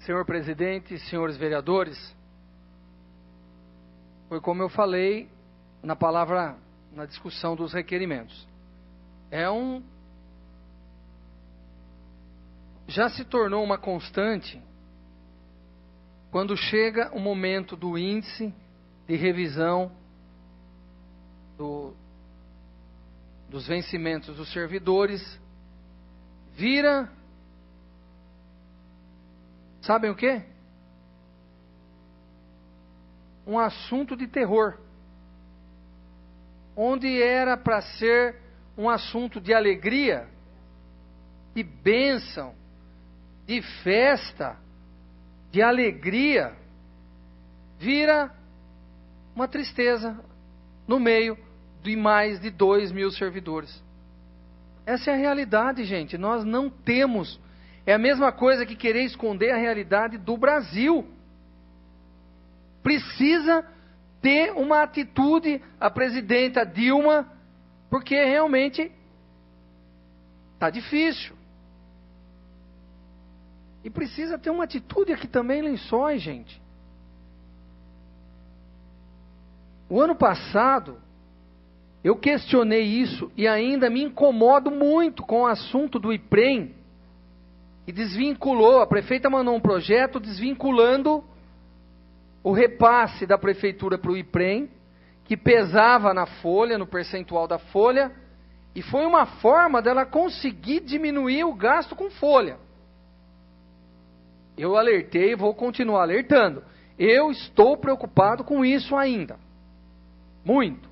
Senhor presidente, senhores vereadores, foi como eu falei na discussão dos requerimentos. Já se tornou uma constante quando chega o momento do índice de revisão dos vencimentos dos servidores, vira, sabem o quê? Um assunto de terror, onde era para ser um assunto de alegria, de bênção, de festa, de alegria, vira uma tristeza no meio de mais de 2.000 servidores. Essa é a realidade, gente. Nós não temos. É a mesma coisa que querer esconder a realidade do Brasil. Precisa ter uma atitude, a presidenta Dilma, porque realmente está difícil. E precisa ter uma atitude aqui também em Lençóis, gente. O ano passado, eu questionei isso e ainda me incomodo muito com o assunto do IPREM, que desvinculou, a prefeita mandou um projeto desvinculando o repasse da prefeitura para o IPREM, que pesava na folha, no percentual da folha, e foi uma forma dela conseguir diminuir o gasto com folha. Eu alertei e vou continuar alertando. Eu estou preocupado com isso ainda. Muito.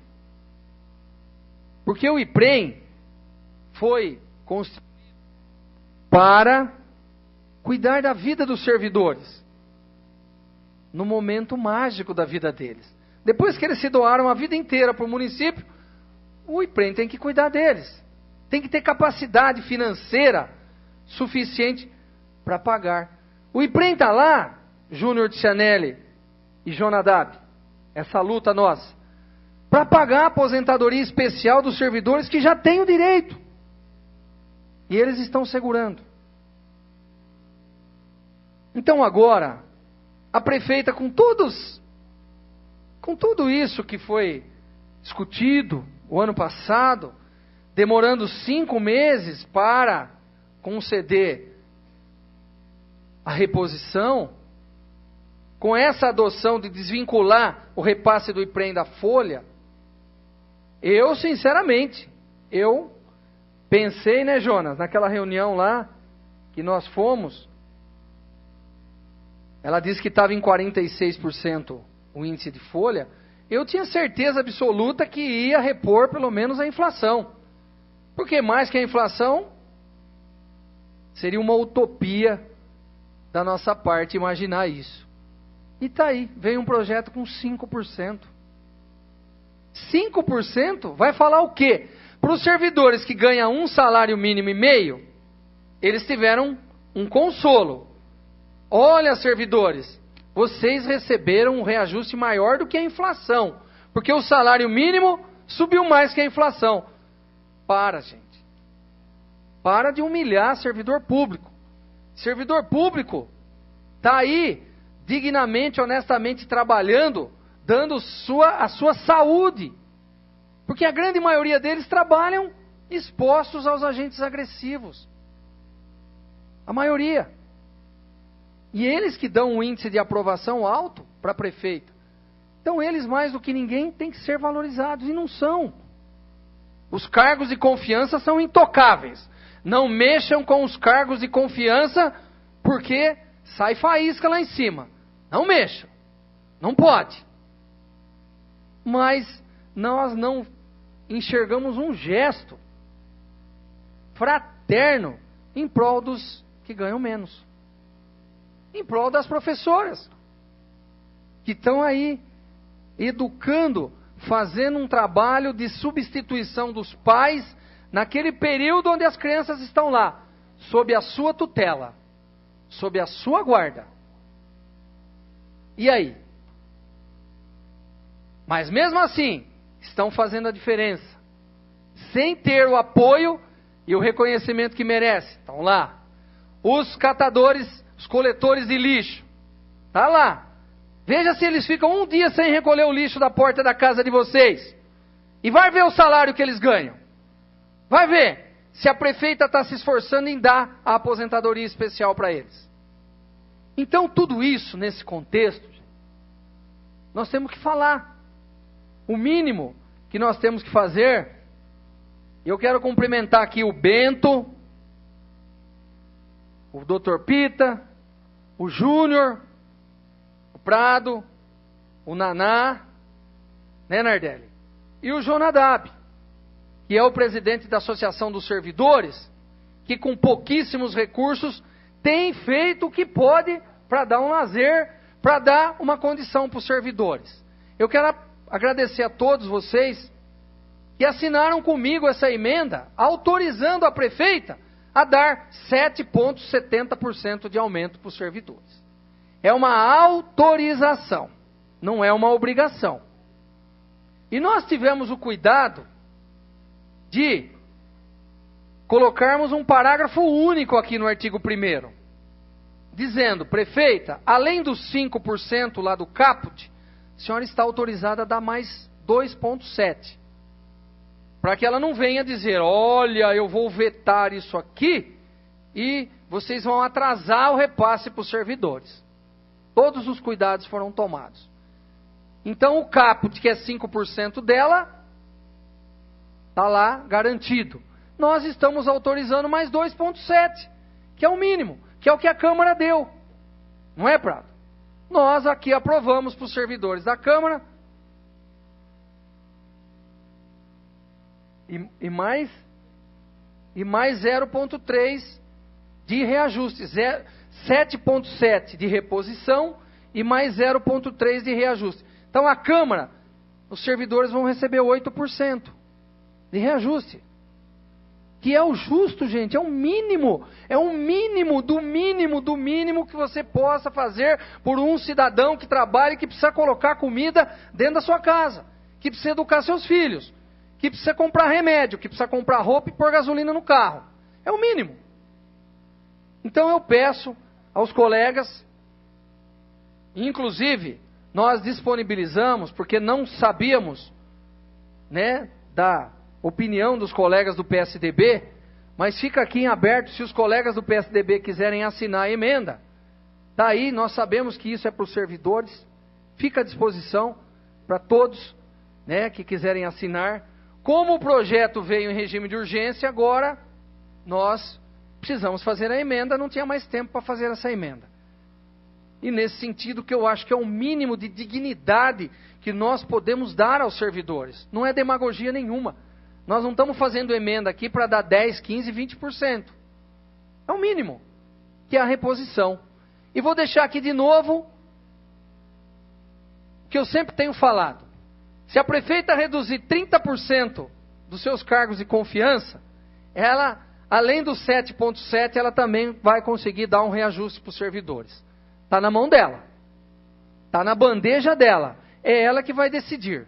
Porque o IPREM foi construído para cuidar da vida dos servidores, no momento mágico da vida deles. Depois que eles se doaram a vida inteira para o município, o IPREM tem que cuidar deles. Tem que ter capacidade financeira suficiente para pagar. O IPREM está lá, Júnior de Cianelli e Jonadab, essa luta nossa, para pagar a aposentadoria especial dos servidores que já têm o direito. E eles estão segurando. Então agora, a prefeita com tudo isso que foi discutido o ano passado, demorando 5 meses para conceder a reposição, com essa adoção de desvincular o repasse do IPREM da folha, eu sinceramente, eu pensei, né, Jonas, naquela reunião lá que nós fomos, ela disse que estava em 46% o índice de folha, eu tinha certeza absoluta que ia repor pelo menos a inflação. Porque mais que a inflação, seria uma utopia da nossa parte imaginar isso. E está aí, veio um projeto com 5%. 5% vai falar o quê? Para os servidores que ganham um salário mínimo e meio, eles tiveram um consolo. Olha, servidores, vocês receberam um reajuste maior do que a inflação, porque o salário mínimo subiu mais que a inflação. Para, gente. Para de humilhar servidor público. Servidor público está aí, dignamente, honestamente trabalhando, dando a sua saúde. Porque a grande maioria deles trabalham expostos aos agentes agressivos. A maioria. E eles que dão um índice de aprovação alto para prefeito. Então eles, mais do que ninguém, têm que ser valorizados. E não são. Os cargos de confiança são intocáveis. Não mexam com os cargos de confiança, porque sai faísca lá em cima. Não mexam. Não pode. Mas nós não enxergamos um gesto fraterno em prol dos que ganham menos. Em prol das professoras, que estão aí educando, fazendo um trabalho de substituição dos pais, naquele período onde as crianças estão lá, sob a sua tutela, sob a sua guarda. E aí? Mas mesmo assim, estão fazendo a diferença, sem ter o apoio e o reconhecimento que merecem. Estão lá. Os catadores os coletores de lixo. Está lá. Veja se eles ficam um dia sem recolher o lixo da porta da casa de vocês. E vai ver o salário que eles ganham. Vai ver se a prefeita está se esforçando em dar a aposentadoria especial para eles. Então, tudo isso, nesse contexto, nós temos que falar. O mínimo que nós temos que fazer, eu quero cumprimentar aqui o Bento, o Dr. Pita, o Júnior, o Prado, o Naná, né, Nardelli? E o Jonadab, que é o presidente da Associação dos Servidores, que com pouquíssimos recursos tem feito o que pode para dar um lazer, para dar uma condição para os servidores. Eu quero agradecer a todos vocês que assinaram comigo essa emenda, autorizando a prefeita a dar 7,70% de aumento para os servidores. É uma autorização, não é uma obrigação. E nós tivemos o cuidado de colocarmos um parágrafo único aqui no artigo 1º, dizendo: prefeita, além dos 5% lá do caput, a senhora está autorizada a dar mais 2,7%. Para que ela não venha dizer: olha, eu vou vetar isso aqui e vocês vão atrasar o repasse para os servidores. Todos os cuidados foram tomados. Então o caput, que é 5% dela, está lá garantido. Nós estamos autorizando mais 2,7%, que é o mínimo, que é o que a Câmara deu. Não é, Prado? Nós aqui aprovamos para os servidores da Câmara. E mais 0,3 de reajuste. 7,7 de reposição e mais 0,3 de reajuste. Então a Câmara, os servidores vão receber 8% de reajuste. Que é o justo, gente, é o mínimo. É o mínimo do mínimo do mínimo que você possa fazer por um cidadão que trabalha e que precisa colocar comida dentro da sua casa. Que precisa educar seus filhos. Que precisa comprar remédio, que precisa comprar roupa e pôr gasolina no carro. É o mínimo. Então eu peço aos colegas, inclusive nós disponibilizamos, porque não sabíamos, né, da opinião dos colegas do PSDB, mas fica aqui em aberto, se os colegas do PSDB quiserem assinar a emenda, tá aí, nós sabemos que isso é para os servidores, fica à disposição para todos, né, que quiserem assinar. Como o projeto veio em regime de urgência, agora nós precisamos fazer a emenda, não tinha mais tempo para fazer essa emenda. E nesse sentido que eu acho que é o mínimo de dignidade que nós podemos dar aos servidores. Não é demagogia nenhuma. Nós não estamos fazendo emenda aqui para dar 10, 15, 20%. É o mínimo, que é a reposição. E vou deixar aqui de novo o que eu sempre tenho falado. Se a prefeita reduzir 30% dos seus cargos de confiança, ela, além dos 7,7%, ela também vai conseguir dar um reajuste para os servidores. Está na mão dela. Está na bandeja dela. É ela que vai decidir.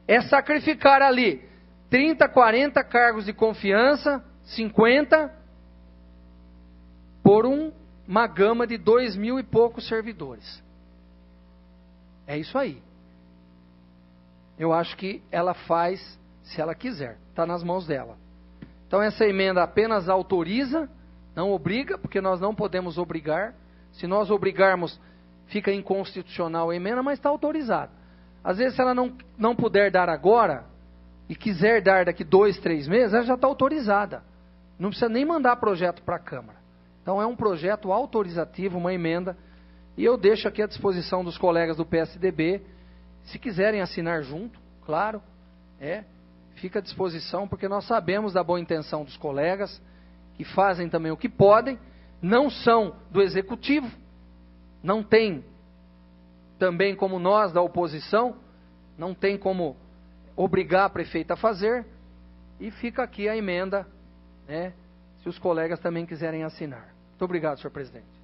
É sacrificar ali 30, 40 cargos de confiança, 50, por uma gama de 2.000 e poucos servidores. É isso aí. Eu acho que ela faz se ela quiser. Está nas mãos dela. Então essa emenda apenas autoriza, não obriga, porque nós não podemos obrigar. Se nós obrigarmos, fica inconstitucional a emenda, mas está autorizada. Às vezes, se ela não puder dar agora, e quiser dar daqui 2, 3 meses, ela já está autorizada. Não precisa nem mandar projeto para a Câmara. Então é um projeto autorizativo, uma emenda, e eu deixo aqui à disposição dos colegas do PSDB, se quiserem assinar junto, claro, fica à disposição, porque nós sabemos da boa intenção dos colegas, que fazem também o que podem, não são do executivo, não tem também como nós da oposição, não tem como obrigar a prefeita a fazer, e fica aqui a emenda, né, se os colegas também quiserem assinar. Muito obrigado, senhor presidente.